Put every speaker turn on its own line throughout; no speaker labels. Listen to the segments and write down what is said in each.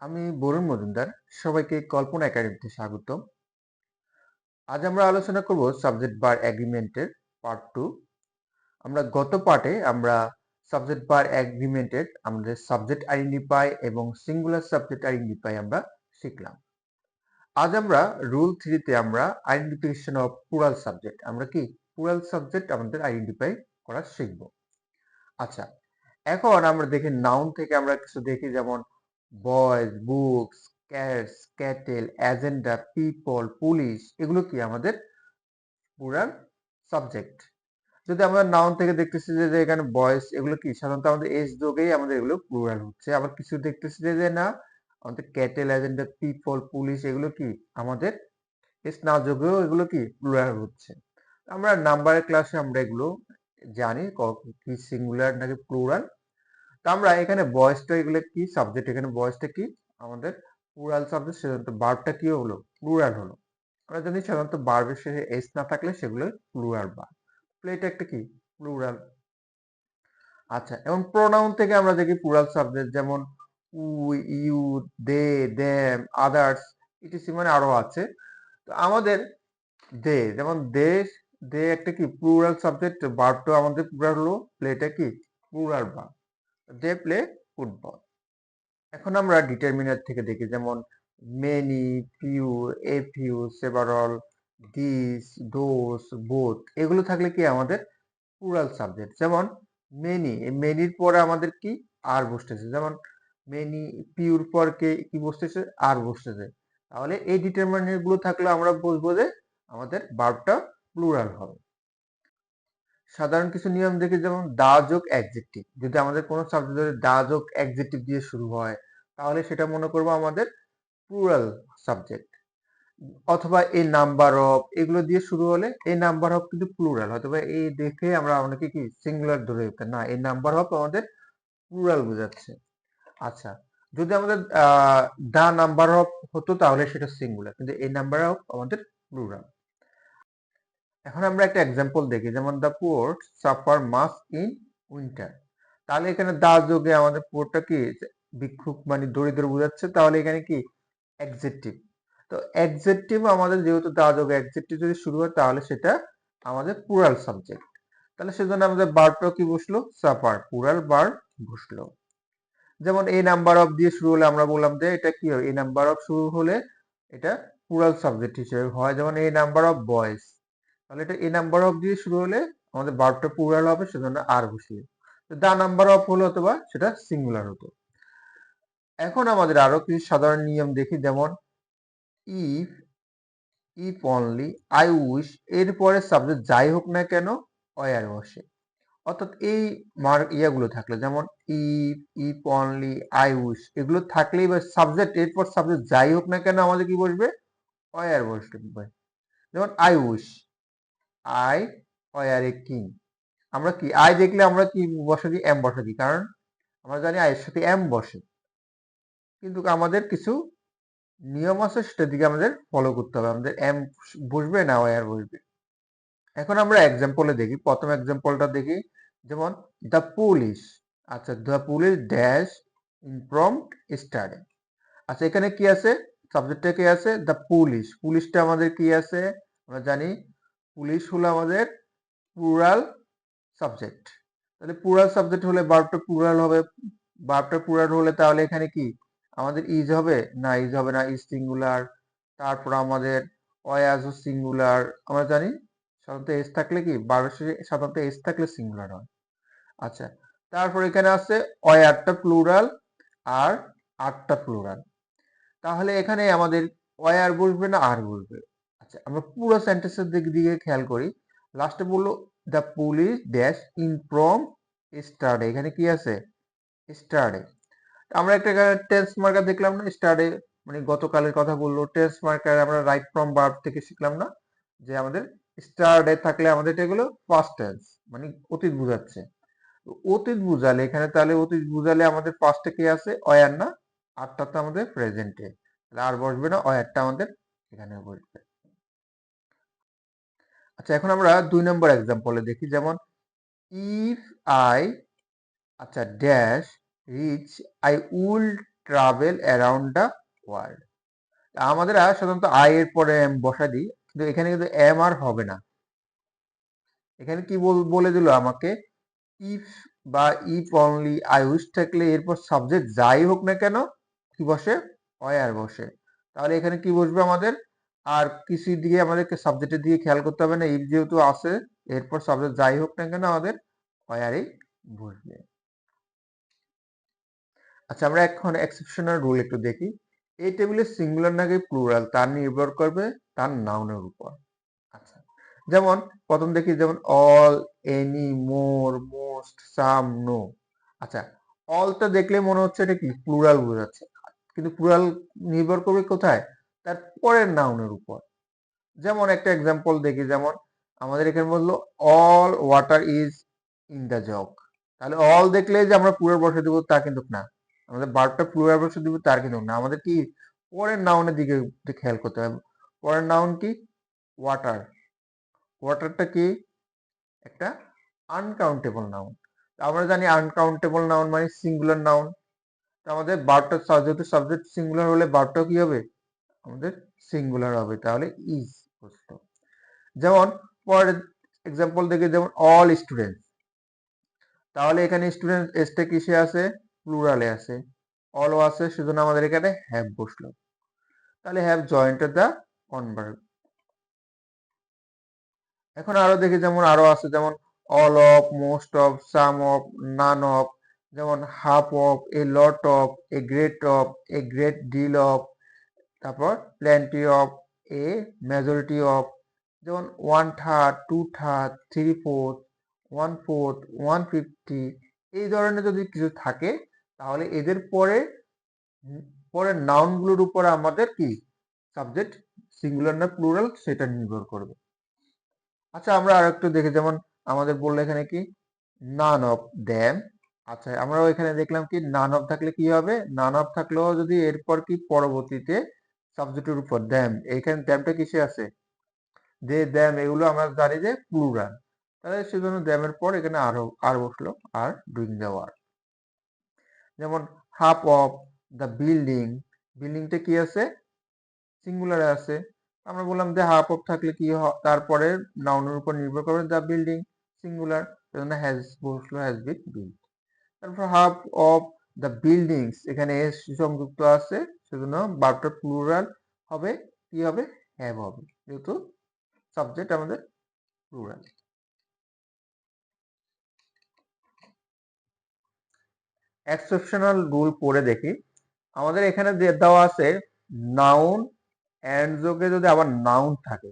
আমি বরুণ মজুমদার। সবাইকে কল্পনা একাডেমিতে স্বাগতম। আজ আমরা আলোচনা করব সাবজেক্ট বার এগ্রিমেন্টের পার্ট 2। আমরা গত পার্টে আমরা সাবজেক্ট বার এগ্রিমেন্টের আমাদের সাবজেক্ট আইডেন্টিফাই এবং সিঙ্গুলার সাবজেক্ট আইডেন্টিফাই আমরা শিখলাম। আজ আমরা রুল 3 তে আমরা আইডেন্টিফিকেশন অফ প্লুরাল সাবজেক্ট আমরা কি প্লুরাল সাবজেক্ট আমাদের আইডেন্টিফাই করা শিখব। আচ্ছা, এখন আমরা দেখি নাউন থেকে আমরা কিছু দেখি, যেমন boys, books, cats, cattle, agenda, people, police, এগুলো কি আমাদের প্লুরাল সাবজেক্ট। যদি আমরা নাউন থেকে দেখতেছি যে এখানে বয়েজ, এগুলো কি সাধারণত আমাদের এস যোগেই আমাদের এগুলো প্লুরাল হচ্ছে। আবার কিছু দেখতেছি যে না, আমাদের ক্যাটেল, এজেন্ডা, পিপল, পুলিশ, এগুলো কি আমাদের এস না যোগেও এগুলো কি প্লুরাল হচ্ছে। আমরা নাম্বারের ক্লাসে আমরা এগুলো জানি কি সিঙ্গুলার নাকি প্লুরাল। তো আমরা এখানে ভয়েসটা এগুলো কি সাবজেক্ট, এখানে ভয়েসটা কি আমাদের প্লুরাল সাবজেক্ট, সাধারণত ভার্বটা কি হলো প্লুরাল হলো। আমরা জানি সাধারণত ভার্বের শেষে এস না থাকলে সেগুলো প্লুরাল ভার্ব। এটা একটা কি প্লুরাল। আচ্ছা, এবং প্রোনাউন থেকে আমরা দেখি প্লুরাল সাবজেক্ট, যেমন we, you, they, them, others, ETC, মানে আরো আছে। তো আমাদের দে, যেমন দে, দে একটা কি প্লুরাল সাবজেক্ট, ভার্বটা আমাদের প্লুরাল হলো, প্লেটা কি plural verb, they play football. এখন আমরা ডিটারমিনার থেকে দেখি, যেমন many, few, a few, several, this, those, both, এগুলো থাকলে কি আমাদের প্লুরাল সাবজেক্ট। যেমন মেনি, মেনির পরে আমাদের কি আর বসতেছে, যেমন মেনি, পিউর পর কে কি বসতেছে আর বসতেছে। তাহলে এই ডিটারমিনার গুলো থাকলে আমরা বলবো যে আমাদের ভার্বটা প্লুরাল হবে। সাধারণ কিছু নিয়ম দেখি, যেমন দা যোগ অ্যাডজেক্টিভ, যদি আমাদের কোনো সাবজেক্টে দা যোগ অ্যাডজেক্টিভ দিয়ে শুরু হয় তাহলে সেটা মনে করবো আমাদের প্লুরাল সাবজেক্ট। অথবা এ নাম্বার অফ, এগুলো দিয়ে শুরু হলে এ নাম্বার অফ কিন্তু প্লুরাল, অথবা এই দেখে আমরা অনেকে কি সিঙ্গুলার ধরে নিতে, না এই নাম্বার অফ আমাদের প্লুরাল বোঝাচ্ছে। আচ্ছা, যদি আমাদের দা নাম্বার অফ হতো তাহলে সেটা সিঙ্গুলার, কিন্তু এই নাম্বার অফ আমাদের প্লুরাল। এখন আমরা একটা এক্সাম্পল দেখি, যেমন the poor suffer much in winter. তাহলে এখানে দা যোগে আমাদের পুয়ারটা কি ভিক্ষুক মানে দরিদ্র বোঝাচ্ছে, তাহলে এখানে কি অ্যাডজেক্টিভ। তো অ্যাডজেক্টিভ আমাদের যেহেতু দা যোগে অ্যাডজেক্টিভ যদি শুরু হয় তাহলে সেটা আমাদের প্লুরাল সাবজেক্ট। তাহলে সেজন্য আমাদের ভার্বটাও কি বসলো, সাফার, প্লুরাল ভার্ব বসলো। যেমন এই নাম্বার অফ দিয়ে শুরু হলে আমরা বললাম যে এটা কি হয়, এই নাম্বার অফ শুরু হলে এটা প্লুরাল সাবজেক্ট হিসেবে হয়। যেমন এই নাম্বার অফ বয়েজ, তাহলে এটা এ নাম্বার অফ দিয়ে শুরু হলে আমাদের ভার্বটা প্লুরাল হবে, সেজন্য আর বসিয়ে। দা নাম্বার অফ হলো অথবা সেটা সিঙ্গুলার হতো। এখন আমাদের আরো কিছু সাধারণ নিয়ম দেখি, যেমন if, if only, I wish, এরপরে সাবজেক্ট যাই হোক না কেন ওয়ার বসে। অর্থাৎ এই ইয়াগুলো থাকলে, যেমন if, if only, I wish, এগুলো থাকলেই বা সাবজেক্ট এরপর সাবজেক্ট যাই হোক না কেন আমাদের কি বসবে, ওয়ার বসবে। যেমন I wish, I were a king, আমরা কি আই দেখলে আমরা কি বসে দিই, এম বসে দিই, কারণ আমরা জানি আয়ের সাথে এম বসে। কিন্তু আমাদের কিছু নিয়ম আছে, সেটার দিকে আমাদের ফলো করতে হবে, আমাদের এম বসবে না ওয়ার বসবে। এখন আমরা এক্সাম্পলে দেখি, প্রথম এক্সাম্পলটা দেখি, যেমন দ্য পুলিশ। আচ্ছা, the police dash informed study. আচ্ছা, এখানে কি আছে, সাবজেক্টটা কি আছে, দ্য পুলিশ, পুলিশটা আমাদের কি আছে, আমরা জানি পুলিশ হলো আমাদের প্লুরাল সাবজেক্ট। তাহলে প্লুরাল সাবজেক্ট হলে ভার্বটা প্লুরাল হবে, ভার্বটা প্লুরাল হলে তাহলে এখানে কি আমাদের ইজ হবে না, ইজ হবে না, ইজ সিঙ্গুলার। তারপর আমাদের ওয়াজ সিঙ্গুলার, আমরা জানি সাধারণত এস থাকলে কি ভার্বের শেষে সাধারণত এস থাকলে সিঙ্গুলার হয়। আচ্ছা, তারপর এখানে আছে ওয়ারটা প্লুরাল আর আরটা প্লুরাল। তাহলে এখানে আমাদের ওয়ার বসবে না আর বসবে। আচ্ছা, আমরা পুরো সেন্টেন্সের দিকে খেয়াল করি। লাস্টে বললো the police dash inform study, এখানে কি আছে স্টাডি। আমরা একটা টেন্স মার্কার দেখলাম না, স্টাডি মানে গতকালের কথা বললো, টেন্স মার্কার আমরা রাইট ফ্রম ভার্ব থেকে শিখলাম না, যে আমাদের স্টাডি থাকলে আমাদের এগুলো পাস্ট টেন্স মানে অতীত বোঝাচ্ছে। তো অতীত বুঝালে এখানে, তাহলে অতীত বুঝালে আমাদের পাস্টে কি আছে ওয়ার না, আরটা তো আমাদের প্রেজেন্টে, তাহলে আর বসবে না, ওয়ারটা আমাদের এখানে বসবে। আচ্ছা, এখন আমরা 2 নম্বর এক্সাম্পলে দেখি, যেমন ইফ আই, আচ্ছা dash rich, I will travel around the world. আমাদের সাধারণত আই এর পরে এম বসা দিই, কিন্তু এখানে কিন্তু এম আর হবে না। এখানে কি বলে দিল আমাকে, ইফ বা ইফ অনলি আই উইশ থাকলে এরপর সাবজেক্ট যাই হোক না কেন কি বসে, ওয়্যার বসে। তাহলে এখানে কি বসবে আমাদের, আর কিছু দিকে আমাদেরকে সাবজেক্টের দিকে খেয়াল করতে হবে না, ইফ যেহেতু আছে এরপর সাবজেক্ট যাই হোক না কেন আমাদের ওয়্যারই বসবে। আচ্ছা, আমরা এখন এক্সেপশনাল রুল একটু দেখি। এই টেবিলে সিঙ্গুলার নাকি প্লুরাল তার নির্ভর করবে তার নাউনের উপর। আচ্ছা, যেমন প্রথম দেখি, যেমন অল, এনি, মোর, মোস্ট, সাম, নো। আচ্ছা, অলটা দেখলে মনে হচ্ছে এটা কি প্লুরাল বোঝাচ্ছে, কিন্তু প্লুরাল নির্ভর করবে কোথায়, তার পরের নাউনের উপর। যেমন একটা এক্সাম্পল দেখি, যেমন আমাদের এখানে বললো all water is in the jug. তাহলে অল দেখলে যে আমরা প্লুরাল বসে দিব তা কিন্তু না, আমাদের ভার্বটা প্লুরাল বসে দিব তার কিন্তু না, আমাদের কি পরের নাউনের দিকে খেয়াল করতে হবে। পরের নাউন কি, ওয়াটার। ওয়াটারটা কি একটা আনকাউন্টেবল নাউন। আমরা জানি আনকাউন্টেবল নাউন মানে সিঙ্গুলার নাউন। তো আমাদের ভার্বটা যেহেতু সাবজেক্ট সিঙ্গুলার হলে ভার্বটা কি হবে আমাদের সিঙ্গুলার হবে, তাহলে ইজ বসলো। যেমন পরের এক্সাম্পল দেখে, যেমন অল স্টুডেন্ট, তাহলে এখানে স্টুডেন্ট এসটা কিসে আছে, প্লুরালে আছে, অলও আছে, সেজন্য আমাদের এখানে হ্যাভ বসলো। তাহলে হ্যাভ জয়েন্টেড দ্য কনভার্ব। এখন আরো দেখি, যেমন আরো আছে, যেমন all of, most of, some of, none of, যেমন half of, a lot of, a great deal of, তারপর plenty of, a majority of, যেমন 1/3, 2/3, 3/4, 1/4, 1/50, এই ধরনের যদি কিছু থাকে তাহলে এদের পরের নাউনগুলোর উপর আমাদের কি সাবজেক্ট সিঙ্গুলার না প্লুরাল সেটা নির্ভর করবে। আচ্ছা, আমরা আর একটু দেখি, যেমন আমাদের বললো এখানে কি নান অফ দ্যাম। আচ্ছা, আমরাও এখানে দেখলাম কি নান অফ থাকলে কি হবে, নান অফ থাকলেও যদি এরপর কি পরবর্তীতে সাবজেক্টের উপর দ্যাম, এখানে দ্যামটা কিসে আছে, দে, দ্যাম, এগুলো আমরা জানি যে প্লুরাল, তাহলে সেজন্য দ্যামের পর এখানে আর বসলো, আর ডুইং দ্য ওয়ার্ক। যেমন হাফ অফ দ্য বিল্ডিং, বিল্ডিংটা কি আছে সিঙ্গুলারে আছে, আমরা বললাম যে হাফ অফ থাকলে কি তারপরে নাউনের উপর নির্ভর করে দ্য বিল্ডিং সিঙ্গুলার, সেজন্য হ্যাজ বসলো, হ্যাজ বিন বিল্ড। তারপর হাফ অফ দ্য বিল্ডিংস, এখানে এস সংযুক্ত আছে, সেজন্য ভার্বটা প্লুরাল হবে, কি হবে, হ্যাভ হবে, যেহেতু সাবজেক্ট আমাদের প্লুরাল। এক্সেপশনাল রুল পড়ে দেখি, আমাদের এখানে দেওয়া আছে নাউন এন্ড যোগে যদি আবার নাউন থাকে,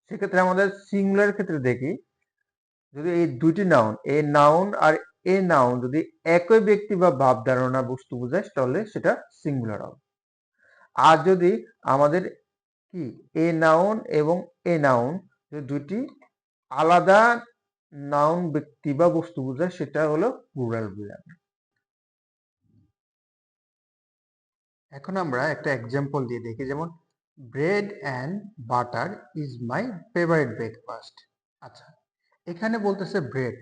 সেক্ষেত্রে আমাদের সিঙ্গুলার ক্ষেত্রে দেখি, যদি এই দুটি নাউন, এ নাউন আর এ নাউন যদি একই ব্যক্তি বা ভাব ধারণা বস্তু বোঝায় তাহলে সেটা সিঙ্গুলার হবে। আর যদি আমাদের কি এ নাউন এবং এ নাউন যদি দুটি আলাদা নাউন ব্যক্তি বা বস্তু বোঝায় সেটা হলো প্লুরাল বোঝাবে। এখন আমরা একটা এক্সাম্পল দিয়ে দেখি, যেমন bread and butter is my favourite breakfast. আচ্ছা, এখানে বলতেছে ব্রেড,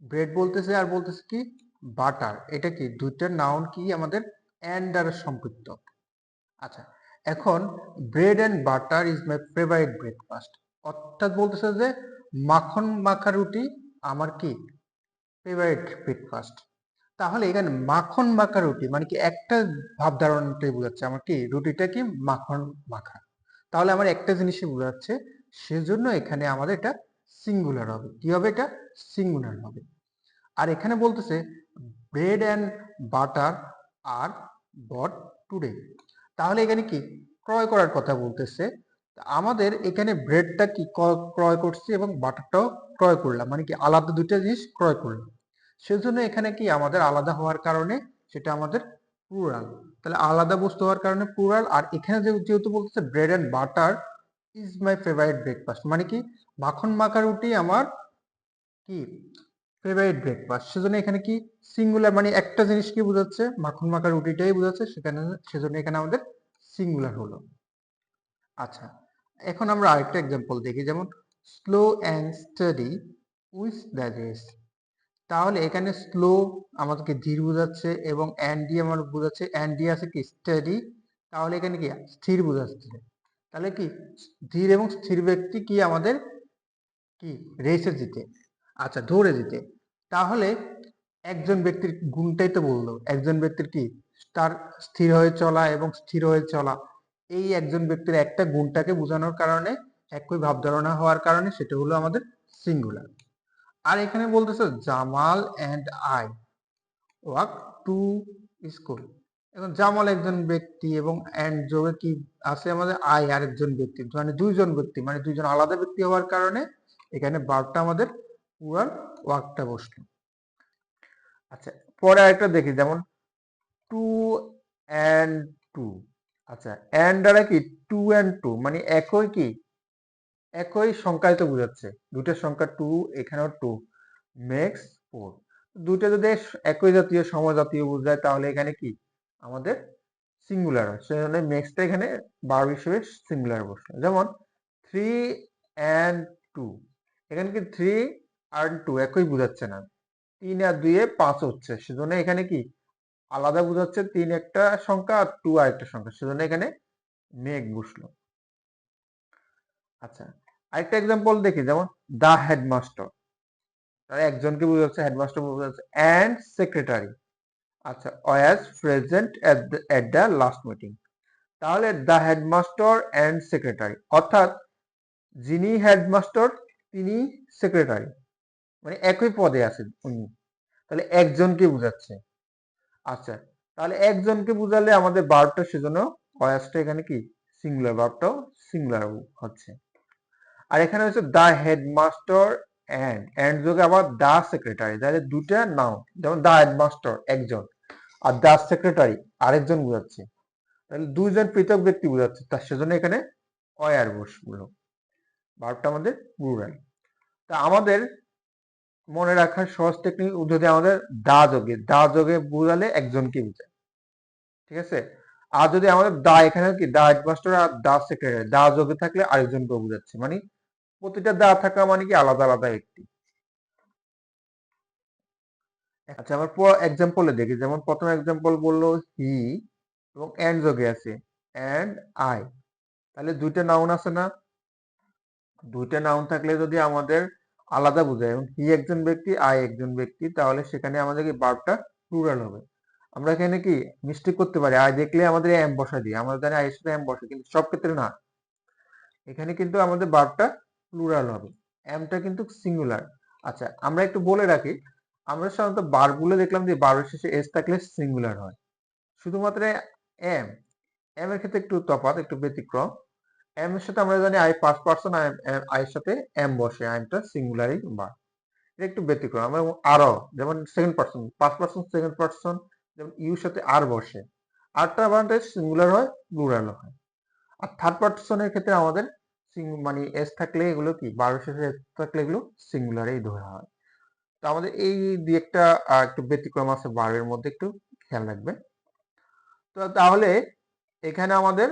ব্রেড বলতেছে আর বলতেছে কি বাটার, এটা কি দুইটা নাউন কি আমাদের অ্যান্ড দ্বারা সম্পৃক্ত। আচ্ছা, এখন bread and butter is my favourite breakfast, অর্থাৎ বলতেছে যে মাখন মাখা রুটি আমার কি ফেভারিট ব্রেকফাস্ট। তাহলে এখানে মাখন মাখা রুটি মানে কি একটা ভাব ধারণাটাই বোঝাচ্ছে আমার কি রুটিটা কি মাখন মাখা, তাহলে আমার একটা জিনিসই বোঝাচ্ছে, সেজন্য এখানে আমাদের এটা সিঙ্গুলার হবে, কি হবে, এটা সিঙ্গুলার হবে। আর এখানে বলতেছে ব্রেড অ্যান্ড বাটার আর বট টুডে, তাহলে এখানে কি ক্রয় করার কথা বলতেছে। আমাদের এখানে ব্রেডটা কি ক্রয় করছি এবং বাটারটাও ক্রয় করলাম, মানে কি আলাদা দুইটা জিনিস ক্রয় করলাম, সেজন্য এখানে কি আমাদের আলাদা হওয়ার কারণে সেটা আমাদের প্লুরাল, তাহলে আলাদা বস্তু হওয়ার কারণে প্লুরাল। আর এখানে যেহেতু বলতেছে bread and butter is my favourite breakfast, মানে কি মাখন মাখা রুটি আমার কি ফেভারিট ব্রেকফাস্ট, সেজন্য এখানে কি সিঙ্গুলার, মানে একটা জিনিস কি বোঝাচ্ছে, মাখন মাখা রুটিটাই বোঝাচ্ছে, সেজন্য এখানে আমাদের সিঙ্গুলার হলো। আচ্ছা, এখন আমরা আরেকটা এক্সাম্পল দেখি, যেমন slow and study with the rest, তাহলে এখানে স্লো আমাদেরকে ধীর বোঝাচ্ছে এবং অ্যান্ডি আমার বোঝাচ্ছে, অ্যান্ডি আছে কি স্টেডি, তাহলে এখানে কি স্থির বোঝাচ্ছে। তাহলে কি ধীর এবং স্থির ব্যক্তি কি আমাদের কি রেসে জিতে, আচ্ছা দৌড়ে জিতে। তাহলে একজন ব্যক্তির গুণটাই তো বললো, একজন ব্যক্তির কি তার স্থির হয়ে চলা এবং স্থির হয়ে চলা, এই একজন ব্যক্তির একটা গুণটাকে বোঝানোর কারণে, একই ভাব ধারণা হওয়ার কারণে সেটা হলো আমাদের সিঙ্গুলার। আর এখানে বলতেছে Jamal and I walk to school. এখন জামাল একজন ব্যক্তি এবং অ্যান্ড যোগে কি আছে আমাদের আই আরেকজন ব্যক্তি, মানে দুইজন ব্যক্তি, মানে দুইজন আলাদা ব্যক্তি হওয়ার কারণে এখানে ভার্বটা আমাদের পুরাল ওয়াকটা বসলো। আচ্ছা পরে আরেকটা দেখি, যেমন টু অ্যান্ড টু। আচ্ছা অ্যান্ড দ্বারা কি টু অ্যান্ড টু মানে একই কি একই সংখ্যায় তো বোঝাচ্ছে, দুইটা সংখ্যা টু, এখানেও টু, মেক্স ফোর। দুইটা যদি একই জাতীয় সমজাতীয় বোঝায় তাহলে এখানে কি আমাদের সিঙ্গুলার হয়, সেজন্য মেক্সটা এখানে ভার্ব হিসেবে সিঙ্গুলার বসলো। যেমন থ্রি অ্যান্ড টু, এখানে কি থ্রি আর টু একই বোঝাচ্ছে না, তিন আর দুইয়ে পাঁচ হচ্ছে, সেজন্য এখানে কি আলাদা বোঝাচ্ছে, তিন একটা সংখ্যা আর টু আর একটা সংখ্যা, সেজন্য এখানে মেক বসলো। আচ্ছা আরেকটা এক্সাম্পল দেখি, যেমন দা হেডমাস্টার, তাহলে একজনকে বোঝাচ্ছে, হেডমাস্টার বোঝাচ্ছে, অ্যান্ড সেক্রেটারি আচ্ছা was present at the last meeting. তাহলে দা হেডমাস্টার অ্যান্ড সেক্রেটারি, অর্থাৎ যিনি হেডমাস্টার তিনি সেক্রেটারি, মানে একই পদে আছেন উনি, তাহলে একজনকে বোঝাচ্ছে। আচ্ছা তাহলে একজনকে বুঝালে আমাদের ভার্বটা সেজন্য ওয়াজটা এখানে কি সিঙ্গুলার, ভার্বটাও সিঙ্গুলার হচ্ছে। আর এখানে হচ্ছে দা হেডমাস্টার অ্যান্ড যোগে আবার দা সেক্রেটারি, তাহলে দুটা নাউন, যেমন দা হেডমাস্টার একজন আর দা সেক্রেটারি আরেকজন বোঝাচ্ছে, তাহলে দুইজন পৃথক ব্যক্তি বোঝাচ্ছে, তার সেজন্য এখানে অয়ার বসলো, ভার্বটা আমাদের প্লুরাল। তা আমাদের মনে রাখার সহজ টেকনিক, যদি আমাদের দা যোগে বোঝালে একজনকে বোঝায়, ঠিক আছে। আর যদি আমাদের দা এখানে কি দা হেডমাস্টার আর দা সেক্রেটারি, দা যোগে থাকলে আরেকজনকে বোঝাচ্ছে, মানে প্রতিটা দা থাকা মানে কি আলাদা আলাদা ব্যক্তি। আচ্ছা আবার এক্সাম্পলে দেখি, যেমন প্রথম এক্সাম্পল বললো হি এবং এন্ড যোগে আছে এন্ড আই, তাহলে দুইটা নাউন আছে না, দুইটা নাউন থাকলে যদি আমাদের আলাদা বোঝায়, এবং হি একজন ব্যক্তি আই একজন ব্যক্তি, তাহলে সেখানে আমাদের কি ভার্বটা প্লুরাল হবে। আমরা এখানে কি মিস্টেক করতে পারি, আই দেখলে আমাদের এম বসা দিই, আমরা জানি আই এর সাথে এম বসে, কিন্তু সব ক্ষেত্রে না, এখানে কিন্তু আমাদের ভার্বটা প্লুরাল হবে, এমটা কিন্তু সিঙ্গুলার। আচ্ছা আমরা একটু বলে রাখি, আমরা সাধারণত ভার্বগুলো দেখলাম যে ভার্বের শেষে এস থাকলে সিঙ্গুলার হয়, শুধুমাত্র এম, এম এর ক্ষেত্রে একটু তফাৎ, একটু ব্যতিক্রম। এম এর সাথে আমরা জানি আই ফার্স্ট পারসন, আই এর সাথে এম বসে, আইমটা সিঙ্গুলারই ভার্ব, এটা একটু ব্যতিক্রম। আমরা আরো যেমন second person, first person second person, যেমন ইউর সাথে আর বসে, আরটা বানাতে সিঙ্গুলার হয় প্লুরাল হয়। আর থার্ড পারসনের ক্ষেত্রে আমাদের মানে এস থাকলে এগুলো কি ভার্বের শেষে এস থাকলে এগুলো সিঙ্গুলারেই ধরা হয়। তো আমাদের এই দুই একটা একটু ব্যতিক্রম আছে ভার্বের মধ্যে, একটু খেয়াল রাখবে। তো তাহলে এখানে আমাদের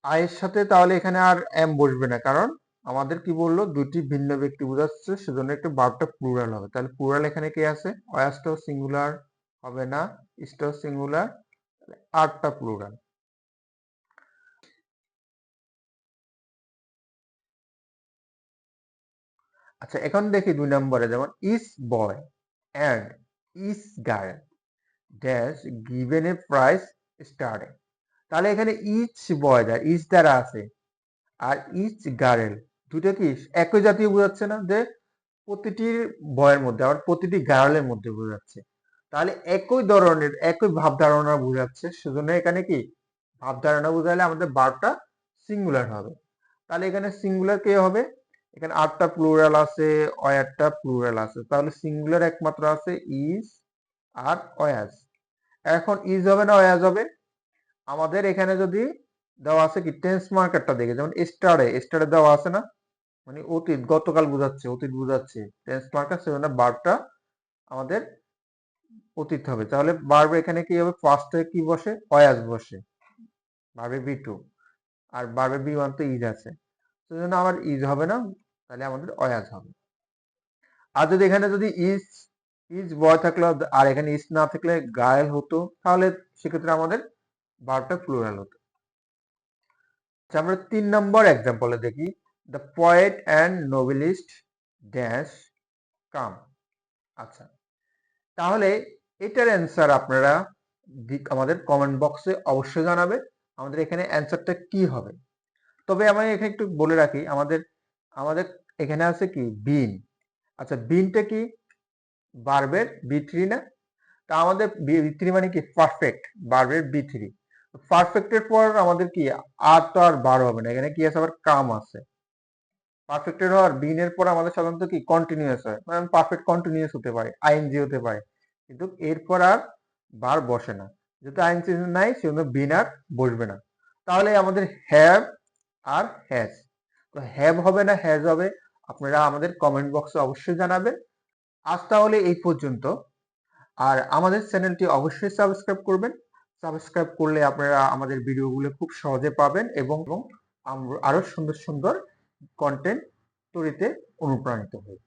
আয়ের সাথে তাহলে এখানে আর এম বসবে না, কারণ আমাদের কি বললো দুটি ভিন্ন ব্যক্তি বোঝাচ্ছে, সেজন্য একটু ভার্বটা প্লুরাল হবে। তাহলে প্লুরাল এখানে কে আছে, ওয়াসটাও সিঙ্গুলার হবে না, ইসটাও সিঙ্গুলার, আরটা প্লুরাল। আচ্ছা এখন দেখি দুই নম্বরে, যেমন each boy and each girl dash given a prize স্টার্টে। তাহলে এখানে ইচ বয় দ্বারা ইচ দ্বারা আছে, আর ইচ গার্ল দুটো কি একই জাতীয় বোঝাচ্ছে না, যে প্রতিটি বয়ের মধ্যে আবার প্রতিটি গার্লের মধ্যে বোঝাচ্ছে, তাহলে একই ধরনের একই ভাব ধারণা বোঝাচ্ছে, সেজন্য এখানে কি ভাব ধারণা বোঝালে আমাদের ভার্বটা সিঙ্গুলার হবে। তাহলে এখানে সিঙ্গুলার কে হবে, এখানে আটটা প্লুরাল আছে, অয়ারটা প্লুরাল আছে, তাহলে সিঙ্গুলার একমাত্র আছে ইজ আর অয়াজ। এখন ইজ হবে না অয়াজ হবে, আমাদের এখানে যদি দেওয়া আছে কি টেন্স মার্কারটা দেখে, যেমন স্টারে দেওয়া আছে না, মানে অতীত গতকাল বোঝাচ্ছে, অতীত বোঝাচ্ছে টেন্স মার্কার, সেজন্য ভার্বটা আমাদের অতীত হবে। তাহলে ভার্ব এখানে কি হবে, ফার্স্টে কি বসে অয়াজ বসে, ভার্বে বি টু, আর ভার্বে বি ওয়ান তো ইজ আছে, সেজন্য আমার ইজ হবে না, তাহলে আমাদের অয়াজ হবে। আর যদি এখানে যদি ইজ ইজ বয় থাকলো আর এখানে ইজ না থাকলে গায়েল হতো, তাহলে সেক্ষেত্রে আমাদের ভার্বটা প্লুরাল হতো। আচ্ছা, আমরা 3 নম্বর এক্সাম্পলে দেখি, the poet and Nobelist dash come. আচ্ছা, তাহলে এটার অ্যান্সার আপনারা আমাদের কমেন্ট বক্সে অবশ্যই জানাবে আমাদের এখানে অ্যান্সারটা কি হবে। তবে আমি এখানে একটু বলে রাখি, আমাদের আমাদের এখানে আছে কি বিন। আচ্ছা, বিনটা কি ভার্বের বি3 না? তা আমাদের বি3 মানে কি পারফেক্ট, ভার্বের বি3। পারফেক্টের পর আমাদের কি আর তো আর বার হবে না, এখানে কি আছে আবার কাম আছে। পারফেক্টের হওয়ার বিনের পর আমাদের সাধারণত কি কন্টিনিউয়াস হয়, মানে পারফেক্ট কন্টিনিউয়াস হতে পারে, আইএনজি হতে পারে, কিন্তু এরপর আর বার বসে না। যেহেতু আইএনজি নাই সেজন্য বিন আর বসবে না। তাহলে আমাদের হ্যাভ আর হ্যাজ, তো হ্যাভ হবে না হ্যাজ হবে, আপনারা আমাদের কমেন্ট বক্সে অবশ্যই জানাবেন। আজ তাহলে এই পর্যন্ত। আর আমাদের চ্যানেলটি অবশ্যই সাবস্ক্রাইব করবেন। সাবস্ক্রাইব করলে আপনারা আমাদের ভিডিওগুলো খুব সহজে পাবেন এবং আরো সুন্দর সুন্দর কন্টেন্ট তৈরিতে অনুপ্রাণিত হই।